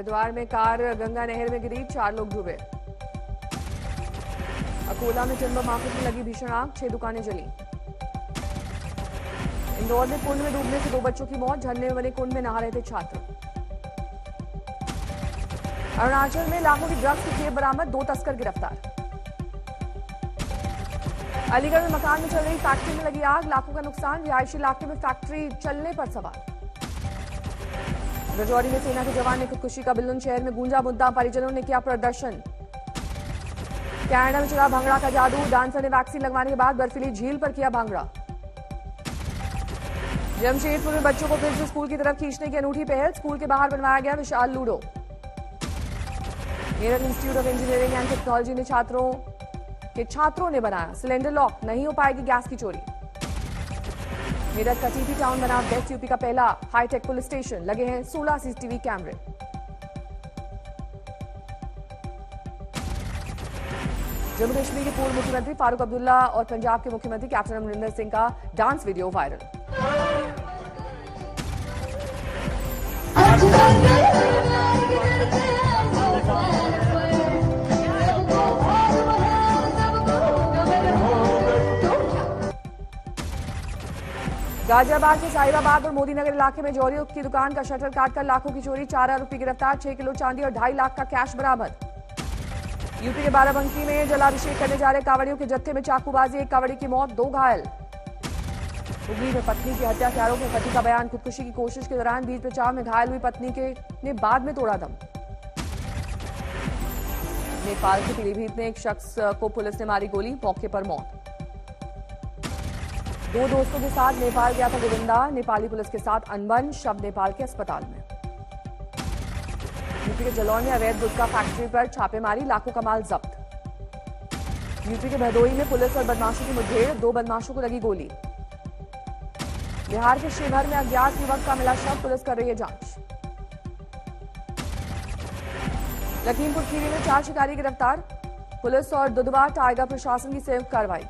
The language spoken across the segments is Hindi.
हरिद्वार में कार गंगा नहर में गिरी, 4 लोग डूबे। अकोला में टिम्बर मार्केट में लगी भीषण आग, 6 दुकानें जली। इंदौर में कुंड में डूबने से 2 बच्चों की मौत, झरने में बने कुंड में नहा रहे थे छात्र। अरुणाचल में लाखों की ड्रग्स की खेप बरामद, 2 तस्कर गिरफ्तार। अलीगढ़ में मकान में चल रही फैक्ट्री में लगी आग, लाखों का नुकसान, रिहायशी इलाके में फैक्ट्री चलने पर सवाल। राजौरी में सेना के जवान ने खुदकुशी का बुलंदशहर में गूंजा मुद्दा, परिजनों ने किया प्रदर्शन। कनाडा में चला भांगड़ा का जादू, डांसर ने वैक्सीन लगवाने के बाद बर्फीली झील पर किया भांगड़ा। जमशेदपुर में बच्चों को फिर से स्कूल की तरफ खींचने की अनूठी पहल, स्कूल के बाहर बनवाया गया विशाल ludo. Meerut institute of engineering and technology ने छात्रों ने बनाया सिलेंडर लॉक, नहीं हो पाएगी गैस की चोरी। मेरठ का टीपी टाउन बना वेस्ट यूपी का पहला हाईटेक पुलिस स्टेशन, लगे हैं 16 सीसीटीवी कैमरे। जम्मू कश्मीर के पूर्व मुख्यमंत्री फारूक अब्दुल्ला और पंजाब के मुख्यमंत्री कैप्टन अमरिंदर सिंह का डांस वीडियो वायरल। गाजियाबाद के साहिबाबाद और मोदीनगर इलाके में जौहरी की दुकान का शटर काटकर लाखों की चोरी, 4 आरोपी गिरफ्तार, 6 किलो चांदी और 2.5 लाख का कैश बरामद। यूपी के बाराबंकी में जलाभिषेक करने जा रहे कांवड़ियों के जत्थे में चाकूबाजी, 1 कांवड़ी की मौत, 2 घायल। हुगली में पत्नी की हत्या के आरोप में पति का बयान, खुदकुशी की कोशिश के दौरान बीच बचाव में घायल हुई पत्नी ने बाद में तोड़ा दम। नेपाल के पीलीभीत में एक शख्स को पुलिस ने मारी गोली, मौके पर मौत। 2 दोस्तों के साथ नेपाल गया था गोविंदा, नेपाली पुलिस के साथ अनबन, शव नेपाल के अस्पताल में। यूपी के जलौन में अवैध गुटखा फैक्ट्री पर छापेमारी, लाखों का माल जब्त। यूपी के भदोही में पुलिस और बदमाशों की मुठभेड़, 2 बदमाशों को लगी गोली। बिहार के शिवहर में अज्ञात युवक का मिला शव, पुलिस कर रही है जांच। लखीमपुर खीरी में 4 शिकारी गिरफ्तार, पुलिस और दुधवा टाइगर प्रशासन की संयुक्त कार्रवाई।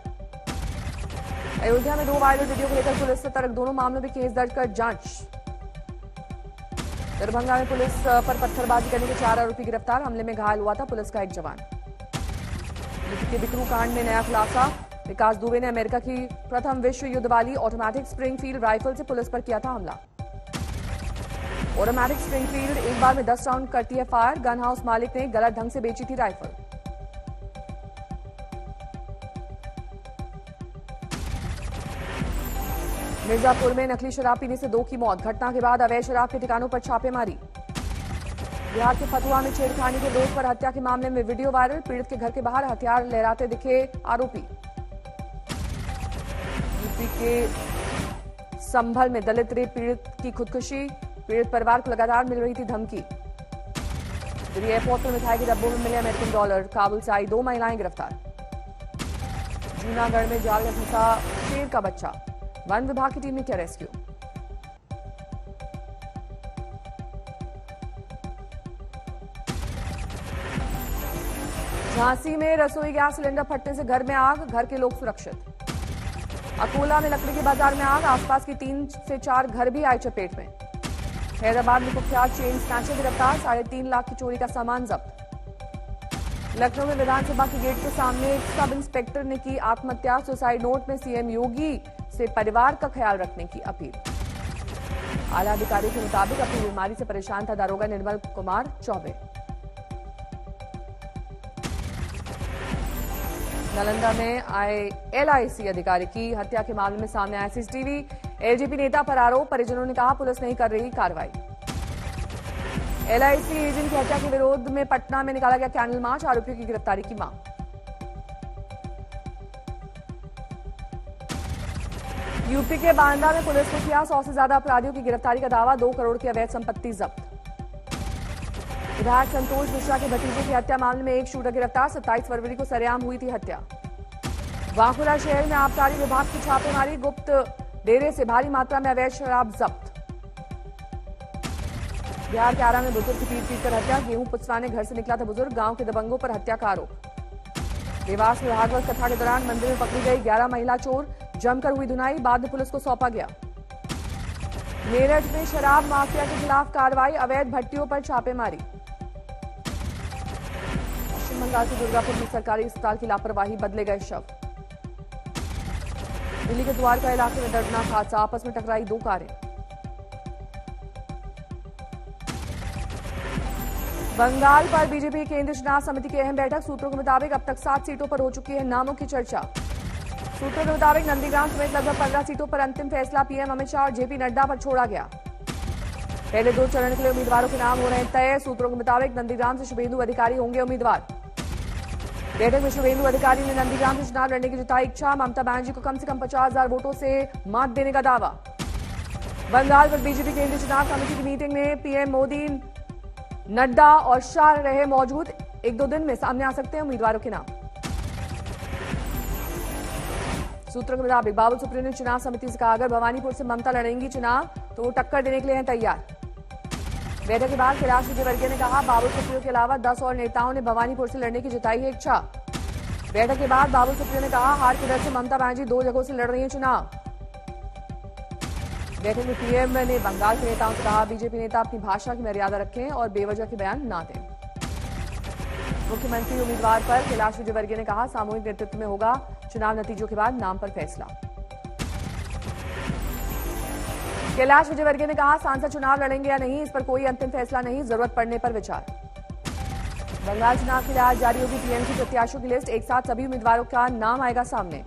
अयोध्या में 2 वायरल वीडियो को लेकर पुलिस सतर्क, दोनों मामलों में केस दर्ज कर जांच। दरभंगा में पुलिस पर पत्थरबाजी करने के 4 आरोपी गिरफ्तार, हमले में घायल हुआ था पुलिस का एक जवान। यूपी के बिकरू कांड में नया खुलासा, विकास दुबे ने अमेरिका की प्रथम विश्व युद्ध वाली ऑटोमेटिक स्प्रिंगफील्ड राइफल से पुलिस पर किया था हमला। ऑटोमेटिक स्प्रिंगफील्ड एक बार में 10 राउंड करती है फायर, गन हाउस मालिक ने गलत ढंग से बेची थी राइफल। मिर्जापुर में नकली शराब पीने से 2 की मौत, घटना के बाद अवैध शराब के ठिकानों पर छापेमारी। बिहार के फतुहा में छेड़खानी के दोष पर हत्या के मामले में वीडियो वायरल, पीड़ित के घर के बाहर हथियार लहराते दिखे आरोपी। यूपी के संभल में दलित रेप पीड़ित की खुदकुशी, पीड़ित परिवार को लगातार मिल रही थी धमकी। दिल्ली एयरपोर्ट पर मिठाई के डब्बों में मिले अमेरिकन डॉलर, काबुल से आई 2 महिलाएं गिरफ्तार। जूनागढ़ में जाल में फंसा शेर का बच्चा, वन विभाग की टीम ने किया रेस्क्यू। झांसी में रसोई गैस सिलेंडर फटने से घर में आग, घर के लोग सुरक्षित। अकोला में लकड़ी के बाजार में आग, आसपास की 3 से 4 घर भी आए चपेट में। हैदराबाद में कुख्यात चेन स्नैचर गिरफ्तार, 3.5 लाख की चोरी का सामान जब्त। लखनऊ में विधानसभा के गेट के सामने एक सब इंस्पेक्टर ने की आत्महत्या, सुसाइड नोट में सीएम योगी से परिवार का ख्याल रखने की अपील। आला अधिकारी के मुताबिक अपनी बीमारी से परेशान था दारोगा निर्मल कुमार चौबे। नालंदा में LIC अधिकारी की हत्या के मामले में सामने आया सीसीटीवी, LJP नेता पर आरोप, परिजनों ने कहा पुलिस नहीं कर रही कार्रवाई। LIC एजेंट की हत्या के विरोध में पटना में निकाला गया कैंडल मार्च, आरोपियों की गिरफ्तारी की मांग। यूपी के बांदा में पुलिस ने किया 100 से ज्यादा अपराधियों की गिरफ्तारी का दावा, 2 करोड़ की अवैध संपत्ति जब्त। विधायक संतोष मिश्रा के भतीजे की हत्या मामले में एक शूटर गिरफ्तार, 27 फरवरी को सरेआम हुई थी हत्या। बांकुरा शहर में आबकारी विभाग की छापेमारी, गुप्त डेरे से भारी मात्रा में अवैध शराब जब्त। बिहार के आरा में बुजुर्ग की पीट कर हत्या, गेहूं पुचवाने घर से निकला था बुजुर्ग, गांव के दबंगों पर हत्या का आरोप। देवास में भागवत कथा के दौरान मंदिर में पकड़ी गई 11 महिला चोर, जमकर हुई धुनाई, बाद में पुलिस को सौंपा गया। मेरठ में शराब माफिया के खिलाफ कार्रवाई, अवैध भट्टियों पर छापेमारी। बंगाल के दुर्गापुर में सरकारी अस्पताल की लापरवाही, बदले गए शव। दिल्ली के द्वारका इलाके में दर्दनाक हादसा, आपस में टकराई दो कारें। बंगाल पर बीजेपी केंद्रीय चुनाव समिति की अहम बैठक, सूत्रों के मुताबिक अब तक 7 सीटों पर हो चुकी है नामों की चर्चा। सूत्रों के मुताबिक नंदीग्राम समेत लगभग 15 सीटों पर अंतिम फैसला पीएम अमित शाह और जेपी नड्डा पर छोड़ा गया। पहले 2 चरण के लिए उम्मीदवारों के नाम हो रहे हैं तय। सूत्रों के मुताबिक नंदीग्राम से शुभेंदु अधिकारी होंगे उम्मीदवार। बैठक में शुभेंदु अधिकारी ने नंदीग्राम से चुनाव लड़ने की जताई इच्छा, ममता बनर्जी को कम से कम 50,000 वोटों से मात देने का दावा। बंगाल पर बीजेपी केंद्रीय चुनाव समिति की मीटिंग में पीएम मोदी, नड्डा और शाह रहे मौजूद। 1-2 दिन में सामने आ सकते हैं उम्मीदवारों के नाम। सूत्रों के मुताबिक बाबुल सुप्रियो ने चुनाव समिति से कहा, अगर भवानीपुर से ममता लड़ेंगी चुनाव तो वो टक्कर देने के लिए हैं तैयार। बैठक के बाद कैलाश विजयवर्गीय ने कहा, बाबुल सुप्रियो के अलावा 10 और नेताओं ने भवानीपुर से लड़ने की जताई है इच्छा। बैठक के बाद बाबुल सुप्रियो ने कहा, हार के डर से ममता बनर्जी 2 जगहों से लड़ रही है चुनाव। बैठक में पीएम ने बंगाल के नेताओं से कहा, बीजेपी नेता अपनी भाषा की मर्यादा रखें और बेवजह के बयान ना दें। मुख्यमंत्री उम्मीदवार पर कैलाश विजयवर्गीय ने कहा, सामूहिक नेतृत्व में होगा चुनाव नतीजों के बाद नाम पर फैसला। कैलाश विजयवर्गीय ने कहा, सांसद चुनाव लड़ेंगे या नहीं इस पर कोई अंतिम फैसला नहीं, जरूरत पड़ने पर विचार। बंगाल चुनाव के लिए आज जारी होगी टीएमसी प्रत्याशियों की लिस्ट, एक साथ सभी उम्मीदवारों का नाम आएगा सामने।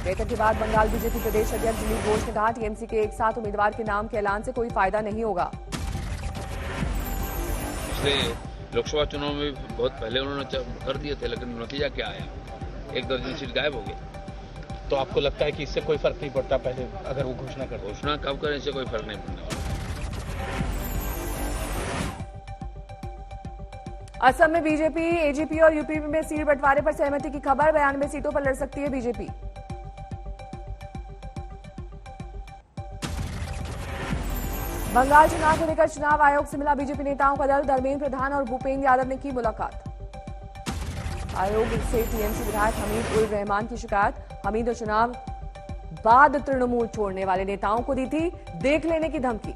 बैठक के बाद बंगाल बीजेपी प्रदेश अध्यक्ष दिलीप घोष ने कहा, टीएमसी के एक साथ उम्मीदवार के नाम के ऐलान से कोई फायदा नहीं होगा। लोकसभा चुनाव में बहुत पहले उन्होंने कर दिए थे, लेकिन नतीजा क्या आया, 1 दर्जन सीट गायब हो गई। तो आपको लगता है कि इससे कोई फर्क नहीं पड़ता पहले अगर वो घोषणा कर घोषणा कब करें, इससे कोई फर्क नहीं पड़ने वाला। असम में बीजेपी, एजीपी और यूपी में सीट बंटवारे पर सहमति की खबर, 92 सीटों पर लड़ सकती है बीजेपी। बंगाल चुनाव को लेकर चुनाव आयोग से मिला बीजेपी नेताओं का दल, धर्मेंद्र प्रधान और भूपेंद्र यादव ने की मुलाकात। आयोग से टीएमसी विधायक हमीद उल रहमान की शिकायत, हमीद ने चुनाव बाद तृणमूल छोड़ने वाले नेताओं को दी थी देख लेने की धमकी।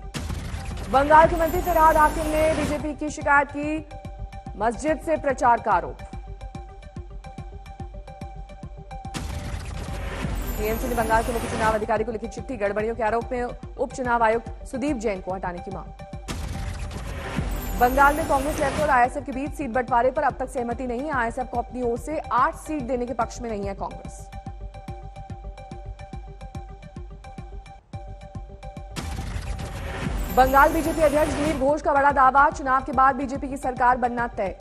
बंगाल के मंत्री फरहाद हाकिम ने बीजेपी की शिकायत की, मस्जिद से प्रचार का आरोप। टीएमसी ने बंगाल के मुख्य चुनाव अधिकारी को लिखी चिट्ठी, गड़बड़ियों के आरोप में उप चुनाव आयुक्त सुदीप जैन को हटाने की मांग। बंगाल में कांग्रेस लेफ्ट और आईएसएफ के बीच सीट बंटवारे पर अब तक सहमति नहीं है। आईएसएफ को अपनी ओर से 8 सीट देने के पक्ष में नहीं है कांग्रेस। बंगाल बीजेपी अध्यक्ष दिलीप घोष का बड़ा दावा, चुनाव के बाद बीजेपी की सरकार बनना तय।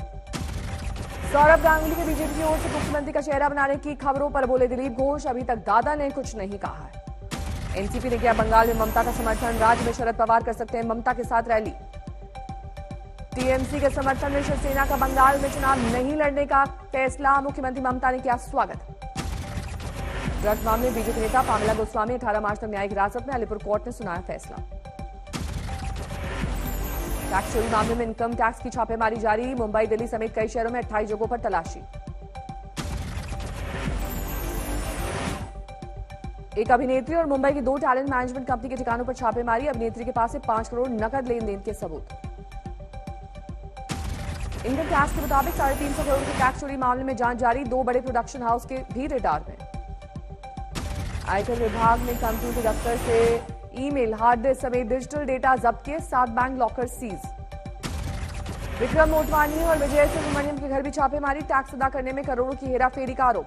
सौरभ गांगुली के बीजेपी की ओर से मुख्यमंत्री का चेहरा बनाने की खबरों पर बोले दिलीप घोष, अभी तक दादा ने कुछ नहीं कहा है। एनसीपी ने किया बंगाल में ममता का समर्थन, राज्य में शरद पवार कर सकते हैं ममता के साथ रैली। टीएमसी के समर्थन में शिवसेना का बंगाल में चुनाव नहीं लड़ने का फैसला, मुख्यमंत्री ममता ने किया स्वागत। ड्रग्स मामले में बीजेपी नेता पामेला गोस्वामी 18 मार्च तक न्यायिक हिरासत में, अलीपुर कोर्ट ने सुनाया फैसला। टैक्स चोरी मामले में इनकम टैक्स की छापेमारी जारी, मुंबई दिल्ली समेत कई शहरों में 28 जगहों पर तलाशी। एक अभिनेत्री और मुंबई की 2 टैलेंट मैनेजमेंट कंपनी के ठिकानों पर छापेमारी, अभिनेत्री के पास से 5 करोड़ नकद लेन देन के सबूत। इनकम टैक्स के मुताबिक 350 करोड़ की टैक्स चोरी मामले में जांच जारी, 2 बड़े प्रोडक्शन हाउस के भी रडार में। आयकर विभाग ने कंपनी के दफ्तर से ईमेल, हार्ड डिस्क समेत डिजिटल डेटा जब्त किए, 7 bank locker seize. Vikram Motwani और विजय सुब्रमण्यम के घर भी छापेमारी, टैक्स अदा करने में करोड़ों की हेराफेरी का आरोप।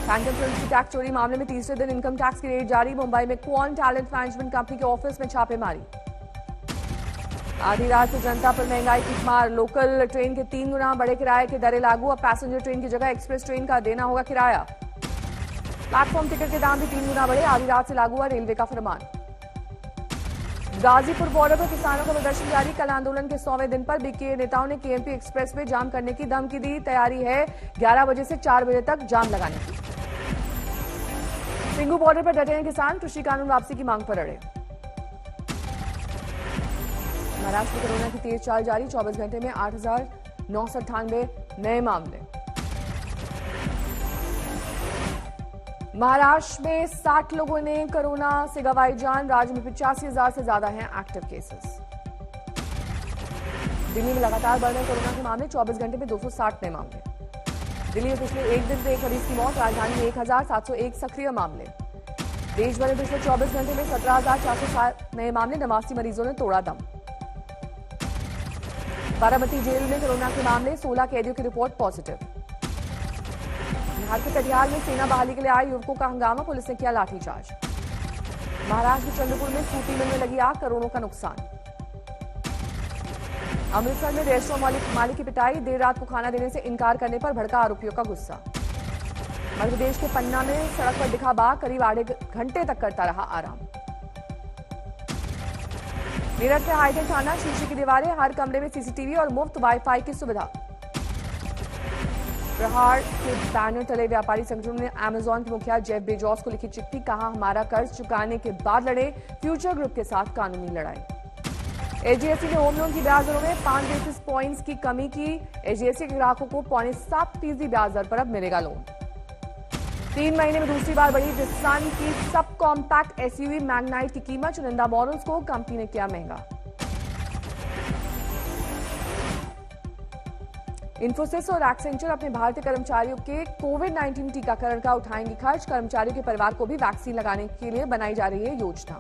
फैंटम फिल्म्स की टैक्स चोरी मामले में तीसरे दिन इनकम टैक्स की रेड जारी, मुंबई में क्वान टैलेंट मैनेजमेंट कंपनी के ऑफिस में छापेमारी। आधी रात से जनता पर महंगाई की मार, लोकल ट्रेन के 3 गुना बढ़े किराए के दरें लागू, अब पैसेंजर ट्रेन की जगह एक्सप्रेस ट्रेन का देना होगा किराया। प्लेटफॉर्म टिकट के दाम भी 3 गुना बढ़े, आधी रात से लागू हुआ रेलवे का फरमान। गाजीपुर बॉर्डर पर किसानों का प्रदर्शन जारी, कल आंदोलन के 100वें दिन पर बीके नेताओं ने केएमपी एक्सप्रेस में जाम करने की धमकी दी, तैयारी है 11 बजे से 4 बजे तक जाम लगाने की। सिंगू बॉर्डर पर डटे हैं किसान, कृषि कानून वापसी की मांग पर अड़े। महाराष्ट्र में कोरोना की तेज चाल जारी, 24 घंटे में 8,998 नए मामले। महाराष्ट्र में 60 लोगों ने कोरोना से गंवाई जान, राज्य में 85,000 से ज्यादा हैं एक्टिव केसेस। दिल्ली में लगातार बढ़ रहे कोरोना के मामले, 24 घंटे में 260 नए मामले। दिल्ली में पिछले एक दिन से एक मरीज की मौत, राजधानी में 1701 सक्रिय मामले। देश भर में पिछले 24 घंटे में 17,407 नए मामले, 89 मरीजों ने तोड़ा दम। बारामती जेल में कोरोना के मामले, 16 कैदियों की रिपोर्ट पॉजिटिव। बिहार के कटिहार में सेना बहाली के लिए आए युवकों का हंगामा, पुलिस ने किया लाठीचार्ज। महाराष्ट्र के चंद्रपुर में सूती मिल में लगी आग, करोड़ों का नुकसान। अमृतसर में रेस्टोरेंट मालिक की पिटाई, देर रात को खाना देने से इनकार करने पर भड़का आरोपियों का गुस्सा। मध्य प्रदेश के पन्ना में सड़क पर दिखा बाघ, करीब आधे घंटे तक करता रहा आराम। मेरठ में हाईटेक थाना, शीशे की दीवारें, हर कमरे में सीसीटीवी और मुफ्त वाईफाई की सुविधा। प्रहार के बैनर तले व्यापारी संगठनों ने अमेजॉन के मुखिया जेफ बेजोस को लिखी चिट्ठी, कहा हमारा कर्ज चुकाने के बाद लड़े फ्यूचर ग्रुप के साथ कानूनी लड़ाई। एचडीएफसी ने होम लोन की ब्याज दरों में 5 बेसिस पॉइंट्स की कमी की, एचडीएफसी के ग्राहकों को 0.7% ब्याज दर पर अब मिलेगा लोन। 3 महीने में दूसरी बार बढ़ी निसान की सब कॉम्पैक्ट एसयूवी मैग्नाइट की कीमत, चुनिंदा मॉडल्स को कंपनी ने किया महंगा। इन्फोसिस और एक्सेंचर अपने भारतीय कर्मचारियों के कोविड-19 टीकाकरण का उठाएंगे खर्च, कर्मचारियों के परिवार को भी वैक्सीन लगाने के लिए बनाई जा रही है योजना।